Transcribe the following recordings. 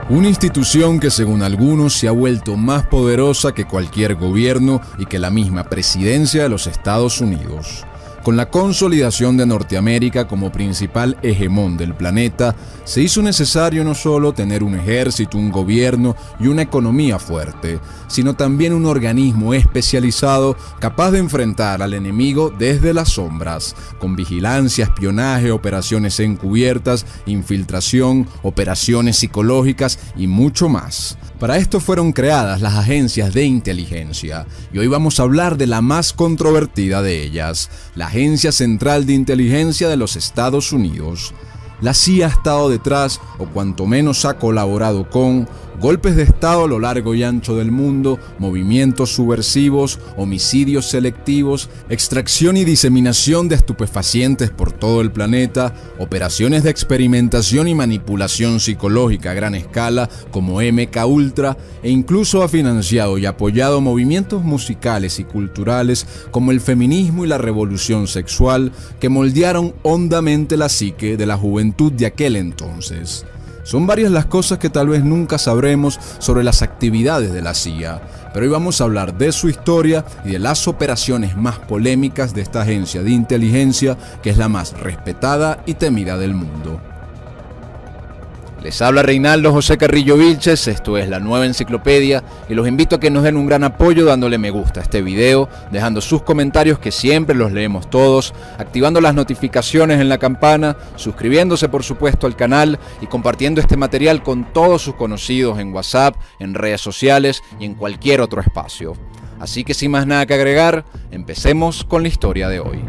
Una institución que según algunos se ha vuelto más poderosa que cualquier gobierno y que la misma presidencia de los Estados Unidos. Con la consolidación de Norteamérica como principal hegemón del planeta, se hizo necesario no solo tener un ejército, un gobierno y una economía fuerte, sino también un organismo especializado capaz de enfrentar al enemigo desde las sombras, con vigilancia, espionaje, operaciones encubiertas, infiltración, operaciones psicológicas y mucho más. Para esto fueron creadas las agencias de inteligencia, y hoy vamos a hablar de la más controvertida de ellas, la Agencia Central de Inteligencia de los Estados Unidos. La CIA ha estado detrás, o cuanto menos ha colaborado con, golpes de Estado a lo largo y ancho del mundo, movimientos subversivos, homicidios selectivos, extracción y diseminación de estupefacientes por todo el planeta, operaciones de experimentación y manipulación psicológica a gran escala como MKUltra, e incluso ha financiado y apoyado movimientos musicales y culturales como el feminismo y la revolución sexual que moldearon hondamente la psique de la juventud de aquel entonces. Son varias las cosas que tal vez nunca sabremos sobre las actividades de la CIA, pero hoy vamos a hablar de su historia y de las operaciones más polémicas de esta agencia de inteligencia, que es la más respetada y temida del mundo. Les habla Reinaldo José Carrillo Vilches, esto es La Nueva Enciclopedia, y los invito a que nos den un gran apoyo dándole me gusta a este video, dejando sus comentarios que siempre los leemos todos, activando las notificaciones en la campana, suscribiéndose por supuesto al canal y compartiendo este material con todos sus conocidos en WhatsApp, en redes sociales y en cualquier otro espacio. Así que sin más nada que agregar, empecemos con la historia de hoy.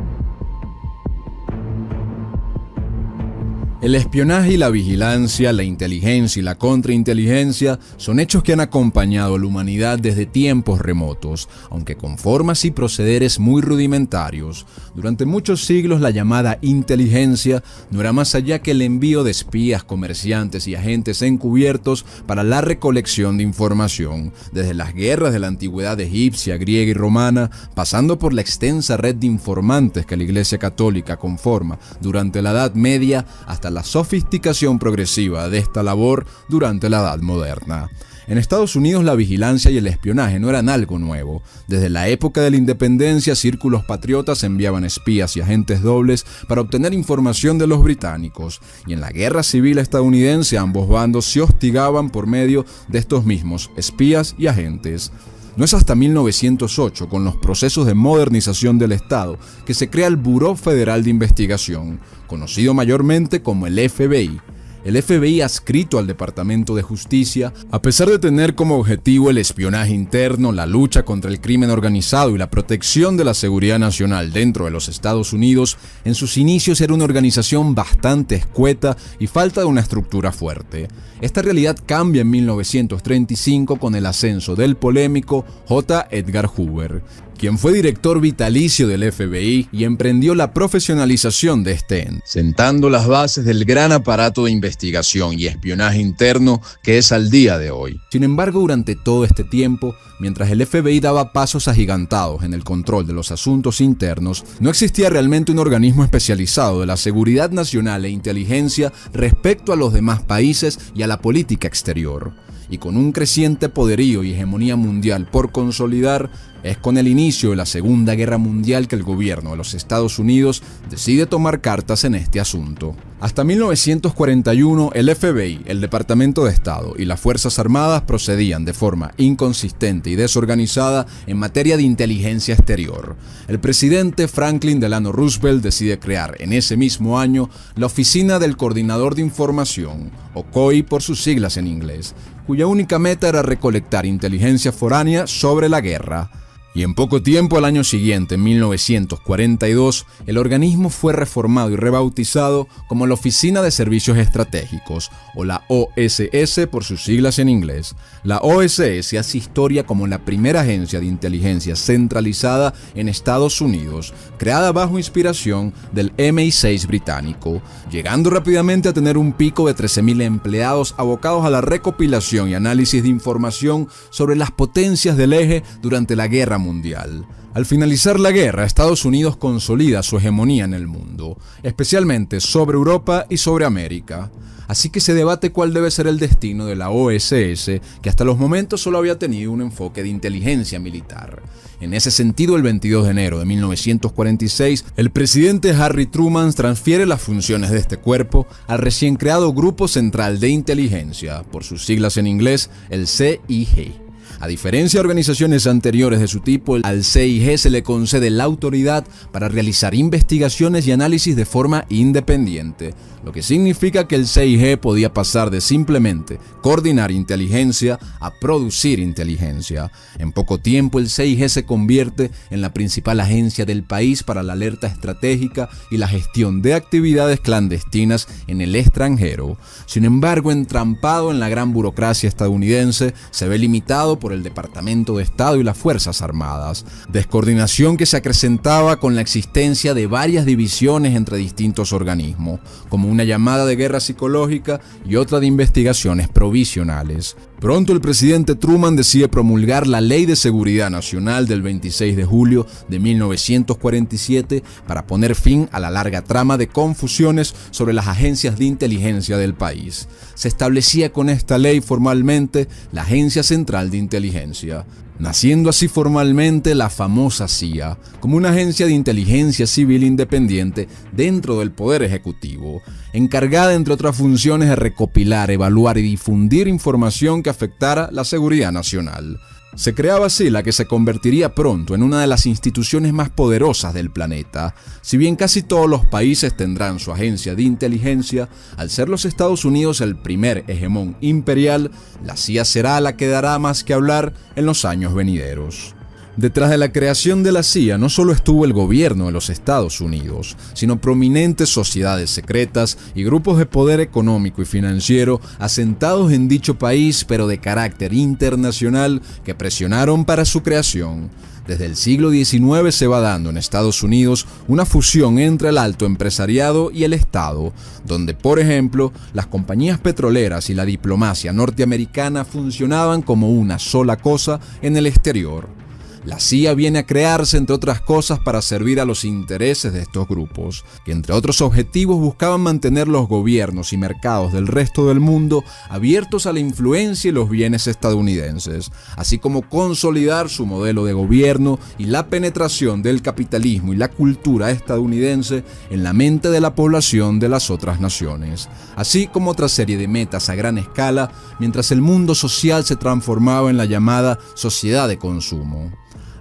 El espionaje y la vigilancia, la inteligencia y la contrainteligencia son hechos que han acompañado a la humanidad desde tiempos remotos, aunque con formas y procederes muy rudimentarios. Durante muchos siglos la llamada inteligencia no era más allá que el envío de espías, comerciantes y agentes encubiertos para la recolección de información, desde las guerras de la antigüedad egipcia, griega y romana, pasando por la extensa red de informantes que la Iglesia Católica conforma durante la Edad Media hasta la sofisticación progresiva de esta labor durante la Edad Moderna. En Estados Unidos la vigilancia y el espionaje no eran algo nuevo. Desde la época de la independencia, círculos patriotas enviaban espías y agentes dobles para obtener información de los británicos, y en la Guerra Civil estadounidense ambos bandos se hostigaban por medio de estos mismos espías y agentes. No es hasta 1908, con los procesos de modernización del Estado, que se crea el Buró Federal de Investigación, conocido mayormente como el FBI. El FBI, adscrito al Departamento de Justicia, a pesar de tener como objetivo el espionaje interno, la lucha contra el crimen organizado y la protección de la seguridad nacional dentro de los Estados Unidos, en sus inicios era una organización bastante escueta y falta de una estructura fuerte. Esta realidad cambia en 1935 con el ascenso del polémico J. Edgar Hoover, quien fue director vitalicio del FBI y emprendió la profesionalización de este ente, sentando las bases del gran aparato de investigación y espionaje interno que es al día de hoy. Sin embargo, durante todo este tiempo, mientras el FBI daba pasos agigantados en el control de los asuntos internos, no existía realmente un organismo especializado de la seguridad nacional e inteligencia respecto a los demás países y a la política exterior. Y con un creciente poderío y hegemonía mundial por consolidar, es con el inicio de la Segunda Guerra Mundial que el gobierno de los Estados Unidos decide tomar cartas en este asunto. Hasta 1941, el FBI, el Departamento de Estado y las Fuerzas Armadas procedían de forma inconsistente y desorganizada en materia de inteligencia exterior. El presidente Franklin Delano Roosevelt decide crear en ese mismo año la Oficina del Coordinador de Información, o COI por sus siglas en inglés, cuya única meta era recolectar inteligencia foránea sobre la guerra. Y en poco tiempo, al año siguiente, en 1942, el organismo fue reformado y rebautizado como la Oficina de Servicios Estratégicos, o la OSS por sus siglas en inglés. La OSS hace historia como la primera agencia de inteligencia centralizada en Estados Unidos, creada bajo inspiración del MI6 británico, llegando rápidamente a tener un pico de 13.000 empleados abocados a la recopilación y análisis de información sobre las potencias del eje durante la Guerra Mundial. Al finalizar la guerra, Estados Unidos consolida su hegemonía en el mundo, especialmente sobre Europa y sobre América. Así que se debate cuál debe ser el destino de la OSS, que hasta los momentos solo había tenido un enfoque de inteligencia militar. En ese sentido, el 22 de enero de 1946, el presidente Harry Truman transfiere las funciones de este cuerpo al recién creado Grupo Central de Inteligencia, por sus siglas en inglés, el CIG. A diferencia de organizaciones anteriores de su tipo, al CIG se le concede la autoridad para realizar investigaciones y análisis de forma independiente, lo que significa que el CIG podía pasar de simplemente coordinar inteligencia a producir inteligencia. En poco tiempo, el CIG se convierte en la principal agencia del país para la alerta estratégica y la gestión de actividades clandestinas en el extranjero. Sin embargo, entrampado en la gran burocracia estadounidense, se ve limitado por el Departamento de Estado y las Fuerzas Armadas, descoordinación que se acrecentaba con la existencia de varias divisiones entre distintos organismos, como una llamada de guerra psicológica y otra de investigaciones provisionales. Pronto el presidente Truman decide promulgar la Ley de Seguridad Nacional del 26 de julio de 1947 para poner fin a la larga trama de confusiones sobre las agencias de inteligencia del país. Se establecía con esta ley formalmente la Agencia Central de Inteligencia, naciendo así formalmente la famosa CIA, como una agencia de inteligencia civil independiente dentro del Poder Ejecutivo, encargada entre otras funciones de recopilar, evaluar y difundir información que afectara la seguridad nacional. Se creaba así la que se convertiría pronto en una de las instituciones más poderosas del planeta. Si bien casi todos los países tendrán su agencia de inteligencia, al ser los Estados Unidos el primer hegemón imperial, la CIA será la que dará más que hablar en los años venideros. Detrás de la creación de la CIA no solo estuvo el gobierno de los Estados Unidos, sino prominentes sociedades secretas y grupos de poder económico y financiero asentados en dicho país, pero de carácter internacional, que presionaron para su creación. Desde el siglo XIX se va dando en Estados Unidos una fusión entre el alto empresariado y el Estado, donde, por ejemplo, las compañías petroleras y la diplomacia norteamericana funcionaban como una sola cosa en el exterior. La CIA viene a crearse, entre otras cosas, para servir a los intereses de estos grupos, que entre otros objetivos buscaban mantener los gobiernos y mercados del resto del mundo abiertos a la influencia y los bienes estadounidenses, así como consolidar su modelo de gobierno y la penetración del capitalismo y la cultura estadounidense en la mente de la población de las otras naciones, así como otra serie de metas a gran escala, mientras el mundo social se transformaba en la llamada sociedad de consumo.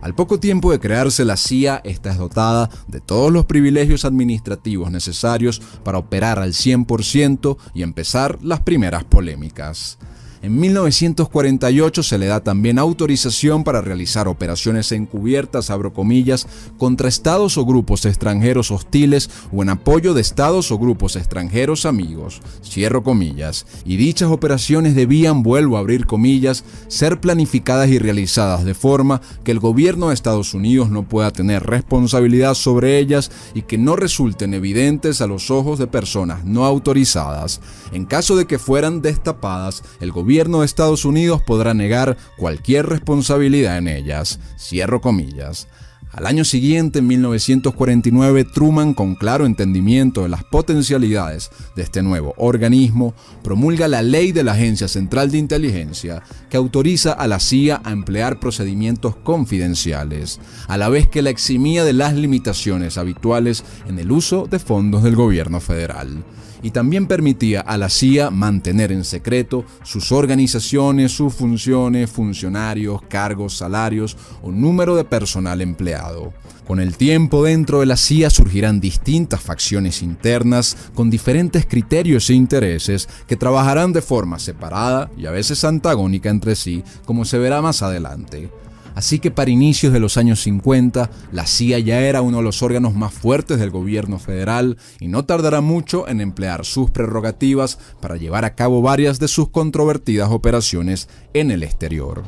Al poco tiempo de crearse la CIA, esta es dotada de todos los privilegios administrativos necesarios para operar al 100% y empezar las primeras polémicas. En 1948 se le da también autorización para realizar operaciones encubiertas, abro comillas, contra estados o grupos extranjeros hostiles o en apoyo de estados o grupos extranjeros amigos, cierro comillas, y dichas operaciones debían, vuelvo a abrir comillas, ser planificadas y realizadas de forma que el gobierno de Estados Unidos no pueda tener responsabilidad sobre ellas y que no resulten evidentes a los ojos de personas no autorizadas. En caso de que fueran destapadas, el gobierno de Estados Unidos podrá negar cualquier responsabilidad en ellas, cierro comillas. Al año siguiente, en 1949, Truman, con claro entendimiento de las potencialidades de este nuevo organismo, promulga la Ley de la Agencia Central de Inteligencia, que autoriza a la CIA a emplear procedimientos confidenciales, a la vez que la eximía de las limitaciones habituales en el uso de fondos del gobierno federal. Y también permitía a la CIA mantener en secreto sus organizaciones, sus funciones, funcionarios, cargos, salarios o número de personal empleado. Con el tiempo, dentro de la CIA surgirán distintas facciones internas con diferentes criterios e intereses que trabajarán de forma separada y a veces antagónica entre sí, como se verá más adelante. Así que para inicios de los años 50, la CIA ya era uno de los órganos más fuertes del gobierno federal y no tardará mucho en emplear sus prerrogativas para llevar a cabo varias de sus controvertidas operaciones en el exterior.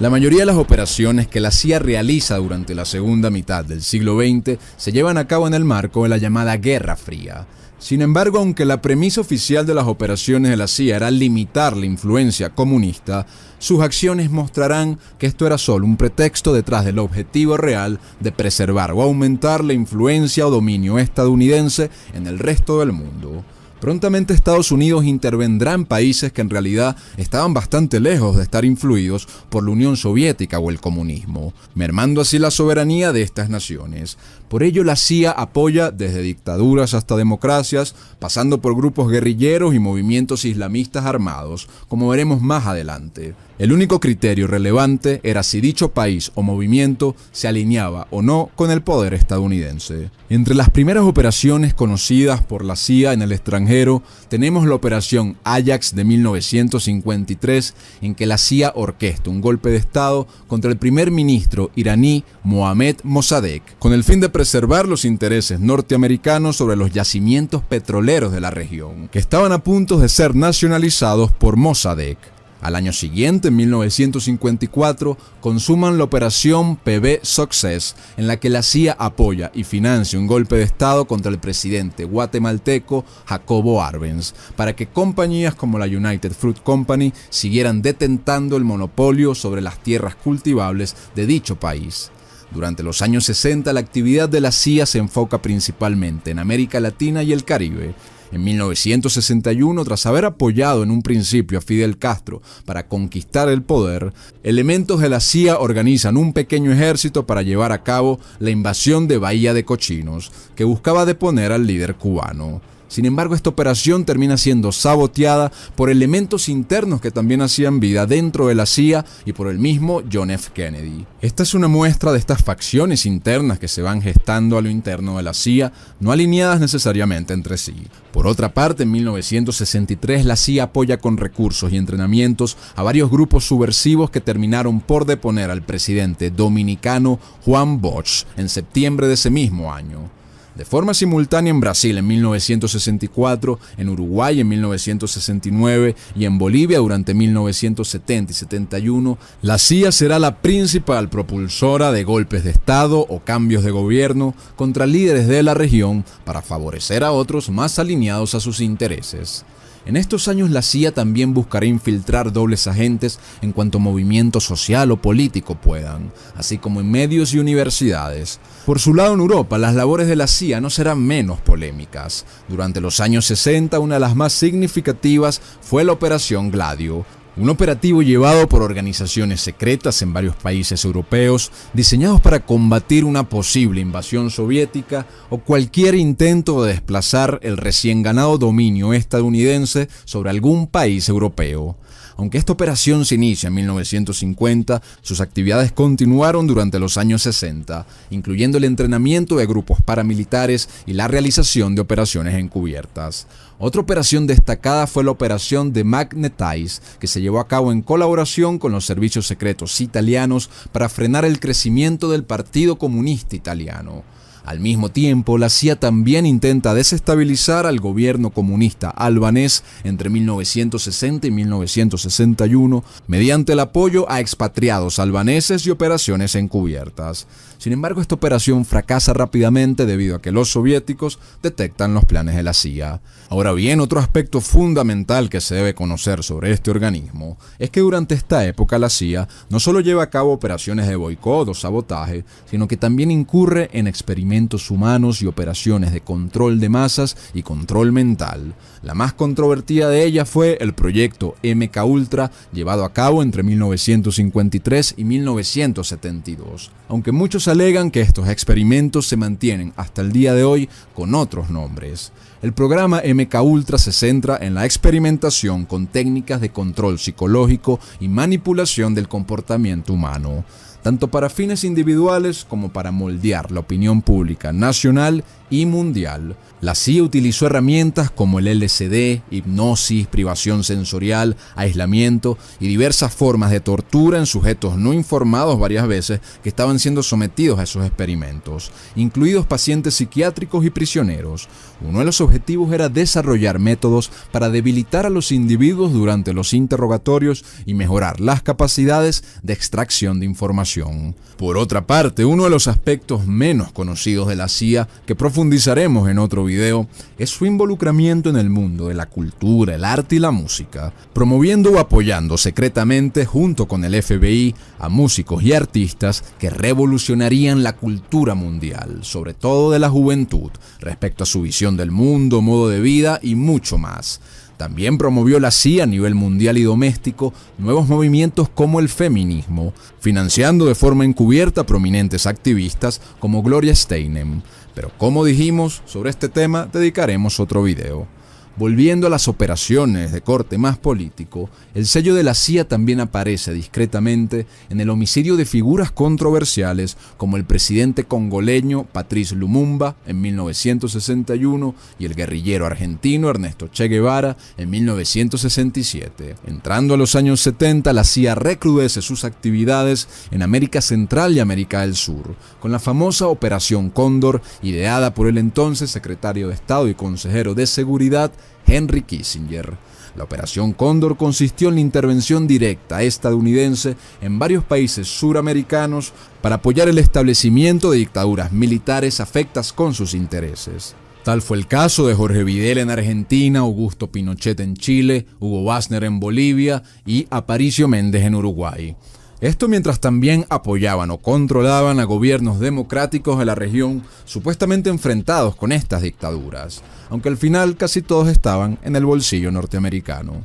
La mayoría de las operaciones que la CIA realiza durante la segunda mitad del siglo XX se llevan a cabo en el marco de la llamada Guerra Fría. Sin embargo, aunque la premisa oficial de las operaciones de la CIA era limitar la influencia comunista, sus acciones mostrarán que esto era solo un pretexto detrás del objetivo real de preservar o aumentar la influencia o dominio estadounidense en el resto del mundo. Prontamente Estados Unidos intervendrá en países que en realidad estaban bastante lejos de estar influidos por la Unión Soviética o el comunismo, mermando así la soberanía de estas naciones. Por ello la CIA apoya desde dictaduras hasta democracias, pasando por grupos guerrilleros y movimientos islamistas armados, como veremos más adelante. El único criterio relevante era si dicho país o movimiento se alineaba o no con el poder estadounidense. Entre las primeras operaciones conocidas por la CIA en el extranjero, tenemos la Operación Ajax de 1953, en que la CIA orquesta un golpe de Estado contra el primer ministro iraní Mohammad Mossadegh, con el fin de preservar los intereses norteamericanos sobre los yacimientos petroleros de la región, que estaban a punto de ser nacionalizados por Mossadegh. Al año siguiente, en 1954, consuman la Operación PB Success, en la que la CIA apoya y financia un golpe de Estado contra el presidente guatemalteco Jacobo Arbenz, para que compañías como la United Fruit Company siguieran detentando el monopolio sobre las tierras cultivables de dicho país. Durante los años 60, la actividad de la CIA se enfoca principalmente en América Latina y el Caribe. En 1961, tras haber apoyado en un principio a Fidel Castro para conquistar el poder, elementos de la CIA organizan un pequeño ejército para llevar a cabo la invasión de Bahía de Cochinos, que buscaba deponer al líder cubano. Sin embargo, esta operación termina siendo saboteada por elementos internos que también hacían vida dentro de la CIA y por el mismo John F. Kennedy. Esta es una muestra de estas facciones internas que se van gestando a lo interno de la CIA, no alineadas necesariamente entre sí. Por otra parte, en 1963 la CIA apoya con recursos y entrenamientos a varios grupos subversivos que terminaron por deponer al presidente dominicano Juan Bosch en septiembre de ese mismo año. De forma simultánea en Brasil en 1964, en Uruguay en 1969 y en Bolivia durante 1970 y 71, la CIA será la principal propulsora de golpes de Estado o cambios de gobierno contra líderes de la región para favorecer a otros más alineados a sus intereses. En estos años la CIA también buscará infiltrar dobles agentes en cuanto movimiento social o político puedan, así como en medios y universidades. Por su lado, en Europa, las labores de la CIA no serán menos polémicas. Durante los años 60, una de las más significativas fue la Operación Gladio, un operativo llevado por organizaciones secretas en varios países europeos, diseñados para combatir una posible invasión soviética o cualquier intento de desplazar el recién ganado dominio estadounidense sobre algún país europeo. Aunque esta operación se inicia en 1950, sus actividades continuaron durante los años 60, incluyendo el entrenamiento de grupos paramilitares y la realización de operaciones encubiertas. Otra operación destacada fue la operación de Magnetize, que se llevó a cabo en colaboración con los servicios secretos italianos para frenar el crecimiento del Partido Comunista Italiano. Al mismo tiempo, la CIA también intenta desestabilizar al gobierno comunista albanés entre 1960 y 1961 mediante el apoyo a expatriados albaneses y operaciones encubiertas. Sin embargo, esta operación fracasa rápidamente debido a que los soviéticos detectan los planes de la CIA. Ahora bien, otro aspecto fundamental que se debe conocer sobre este organismo es que durante esta época la CIA no solo lleva a cabo operaciones de boicot o sabotaje, sino que también incurre en experimentos humanos y operaciones de control de masas y control mental. La más controvertida de ellas fue el proyecto MKUltra, llevado a cabo entre 1953 y 1972, aunque muchos alegan que estos experimentos se mantienen hasta el día de hoy con otros nombres. El programa MKUltra se centra en la experimentación con técnicas de control psicológico y manipulación del comportamiento humano. tanto para fines individuales como para moldear la opinión pública nacional y mundial. La CIA utilizó herramientas como el LSD, hipnosis, privación sensorial, aislamiento y diversas formas de tortura en sujetos no informados varias veces que estaban siendo sometidos a esos experimentos, incluidos pacientes psiquiátricos y prisioneros. Uno de los objetivos era desarrollar métodos para debilitar a los individuos durante los interrogatorios y mejorar las capacidades de extracción de información. Por otra parte, uno de los aspectos menos conocidos de la CIA, que profundizaremos en otro video, es su involucramiento en el mundo de la cultura, el arte y la música, promoviendo o apoyando secretamente junto con el FBI a músicos y artistas que revolucionarían la cultura mundial, sobre todo de la juventud, respecto a su visión del mundo, modo de vida y mucho más. También promovió la CIA a nivel mundial y doméstico nuevos movimientos como el feminismo, financiando de forma encubierta a prominentes activistas como Gloria Steinem. Pero como dijimos, sobre este tema dedicaremos otro video. Volviendo a las operaciones de corte más político, el sello de la CIA también aparece discretamente en el homicidio de figuras controversiales como el presidente congoleño Patrice Lumumba en 1961 y el guerrillero argentino Ernesto Che Guevara en 1967. Entrando a los años 70, la CIA recrudece sus actividades en América Central y América del Sur, con la famosa Operación Cóndor, ideada por el entonces secretario de Estado y consejero de Seguridad Henry Kissinger. La Operación Cóndor consistió en la intervención directa estadounidense en varios países suramericanos para apoyar el establecimiento de dictaduras militares afectas con sus intereses. Tal fue el caso de Jorge Videla en Argentina, Augusto Pinochet en Chile, Hugo Wagner en Bolivia y Aparicio Méndez en Uruguay. Esto mientras también apoyaban o controlaban a gobiernos democráticos de la región supuestamente enfrentados con estas dictaduras, aunque al final casi todos estaban en el bolsillo norteamericano.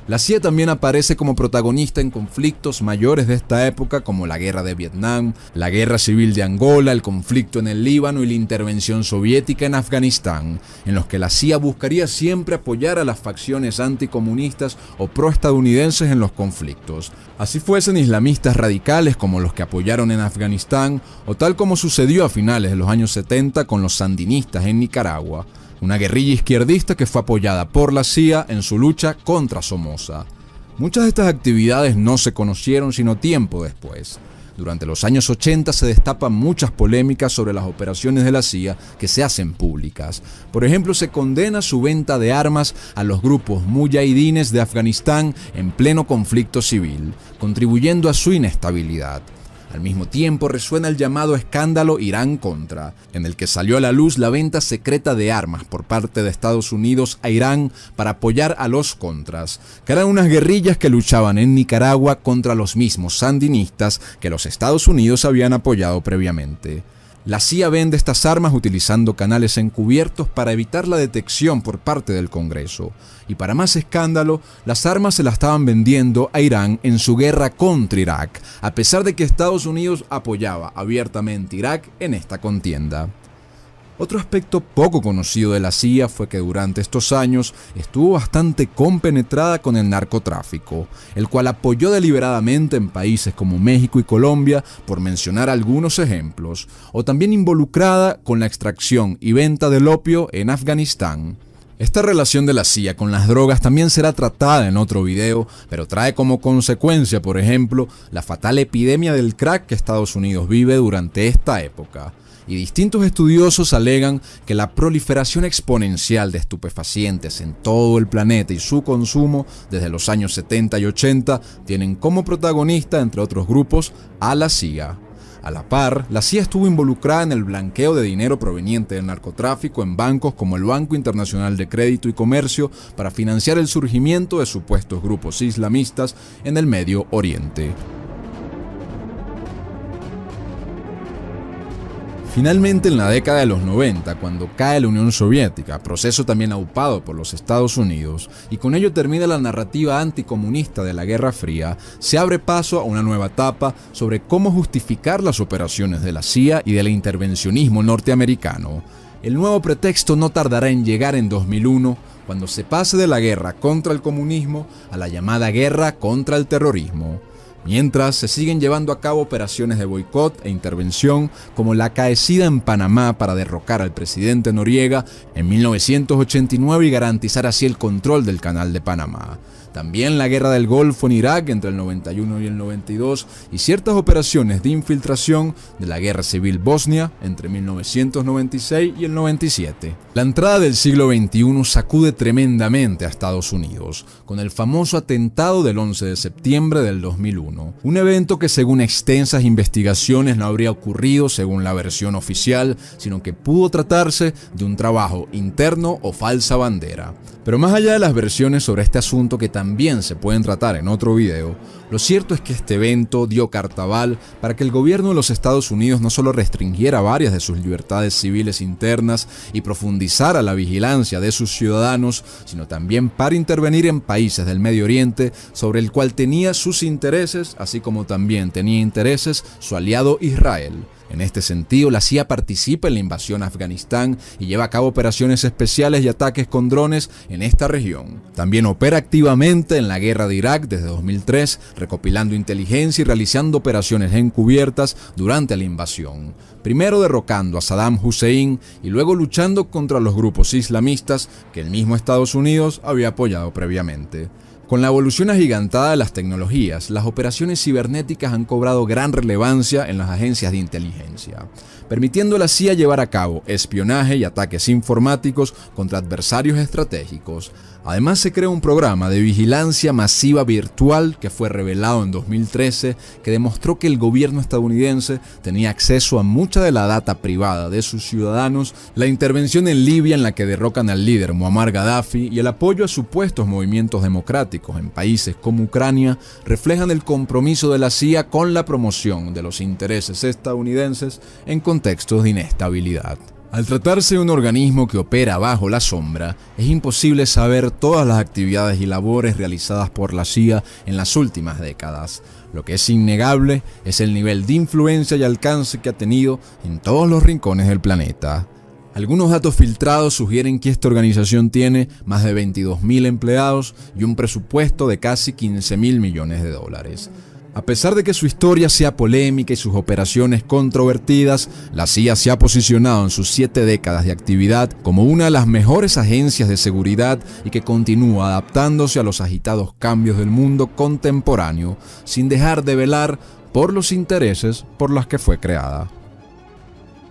La CIA también aparece como protagonista en conflictos mayores de esta época como la Guerra de Vietnam, la Guerra Civil de Angola, el conflicto en el Líbano y la intervención soviética en Afganistán, en los que la CIA buscaría siempre apoyar a las facciones anticomunistas o proestadounidenses en los conflictos, así fuesen islamistas radicales como los que apoyaron en Afganistán o tal como sucedió a finales de los años 70 con los sandinistas en Nicaragua, una guerrilla izquierdista que fue apoyada por la CIA en su lucha contra Somoza. Muchas de estas actividades no se conocieron sino tiempo después. Durante los años 80 se destapan muchas polémicas sobre las operaciones de la CIA que se hacen públicas. Por ejemplo, se condena su venta de armas a los grupos muyahidines de Afganistán en pleno conflicto civil, contribuyendo a su inestabilidad. Al mismo tiempo resuena el llamado escándalo Irán-Contra, en el que salió a la luz la venta secreta de armas por parte de Estados Unidos a Irán para apoyar a los Contras, que eran unas guerrillas que luchaban en Nicaragua contra los mismos sandinistas que los Estados Unidos habían apoyado previamente. La CIA vende estas armas utilizando canales encubiertos para evitar la detección por parte del Congreso. Y para más escándalo, las armas se las estaban vendiendo a Irán en su guerra contra Irak, a pesar de que Estados Unidos apoyaba abiertamente a Irak en esta contienda. Otro aspecto poco conocido de la CIA fue que durante estos años estuvo bastante compenetrada con el narcotráfico, el cual apoyó deliberadamente en países como México y Colombia, por mencionar algunos ejemplos, o también involucrada con la extracción y venta del opio en Afganistán. Esta relación de la CIA con las drogas también será tratada en otro video, pero trae como consecuencia, por ejemplo, la fatal epidemia del crack que Estados Unidos vive durante esta época. Y distintos estudiosos alegan que la proliferación exponencial de estupefacientes en todo el planeta y su consumo desde los años 70 y 80 tienen como protagonista, entre otros grupos, a la CIA. A la par, la CIA estuvo involucrada en el blanqueo de dinero proveniente del narcotráfico en bancos como el Banco Internacional de Crédito y Comercio para financiar el surgimiento de supuestos grupos islamistas en el Medio Oriente. Finalmente, en la década de los 90, cuando cae la Unión Soviética, proceso también aupado por los Estados Unidos, y con ello termina la narrativa anticomunista de la Guerra Fría, se abre paso a una nueva etapa sobre cómo justificar las operaciones de la CIA y del intervencionismo norteamericano. El nuevo pretexto no tardará en llegar en 2001, cuando se pase de la guerra contra el comunismo a la llamada guerra contra el terrorismo. Mientras, se siguen llevando a cabo operaciones de boicot e intervención, como la acaecida en Panamá para derrocar al presidente Noriega en 1989 y garantizar así el control del Canal de Panamá. También la guerra del Golfo en Irak entre el 91 y el 92 y ciertas operaciones de infiltración de la Guerra Civil Bosnia entre 1996 y el 97. La entrada del siglo XXI sacude tremendamente a Estados Unidos, con el famoso atentado del 11 de septiembre del 2001, un evento que según extensas investigaciones no habría ocurrido según la versión oficial, sino que pudo tratarse de un trabajo interno o falsa bandera. Pero más allá de las versiones sobre este asunto que también se pueden tratar en otro video, lo cierto es que este evento dio cartaval para que el gobierno de los Estados Unidos no solo restringiera varias de sus libertades civiles internas y profundizara la vigilancia de sus ciudadanos, sino también para intervenir en países del Medio Oriente sobre el cual tenía sus intereses, así como también tenía intereses su aliado Israel. En este sentido, la CIA participa en la invasión a Afganistán y lleva a cabo operaciones especiales y ataques con drones en esta región. También opera activamente en la guerra de Irak desde 2003, recopilando inteligencia y realizando operaciones encubiertas durante la invasión. Primero derrocando a Saddam Hussein y luego luchando contra los grupos islamistas que el mismo Estados Unidos había apoyado previamente. Con la evolución agigantada de las tecnologías, las operaciones cibernéticas han cobrado gran relevancia en las agencias de inteligencia, permitiendo a la CIA llevar a cabo espionaje y ataques informáticos contra adversarios estratégicos. Además, se creó un programa de vigilancia masiva virtual que fue revelado en 2013, que demostró que el gobierno estadounidense tenía acceso a mucha de la data privada de sus ciudadanos, la intervención en Libia en la que derrocan al líder Muammar Gaddafi y el apoyo a supuestos movimientos democráticos en países como Ucrania reflejan el compromiso de la CIA con la promoción de los intereses estadounidenses en contextos de inestabilidad. Al tratarse de un organismo que opera bajo la sombra, es imposible saber todas las actividades y labores realizadas por la CIA en las últimas décadas. Lo que es innegable es el nivel de influencia y alcance que ha tenido en todos los rincones del planeta. Algunos datos filtrados sugieren que esta organización tiene más de 22.000 empleados y un presupuesto de casi 15.000 millones de dólares. A pesar de que su historia sea polémica y sus operaciones controvertidas, la CIA se ha posicionado en sus 7 décadas de actividad como una de las mejores agencias de seguridad y que continúa adaptándose a los agitados cambios del mundo contemporáneo, sin dejar de velar por los intereses por los que fue creada.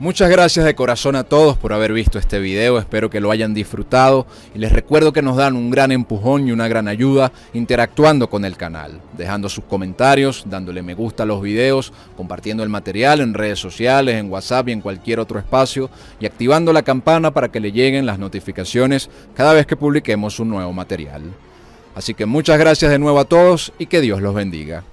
Muchas gracias de corazón a todos por haber visto este video, espero que lo hayan disfrutado y les recuerdo que nos dan un gran empujón y una gran ayuda interactuando con el canal, dejando sus comentarios, dándole me gusta a los videos, compartiendo el material en redes sociales, en WhatsApp y en cualquier otro espacio y activando la campana para que le lleguen las notificaciones cada vez que publiquemos un nuevo material. Así que muchas gracias de nuevo a todos y que Dios los bendiga.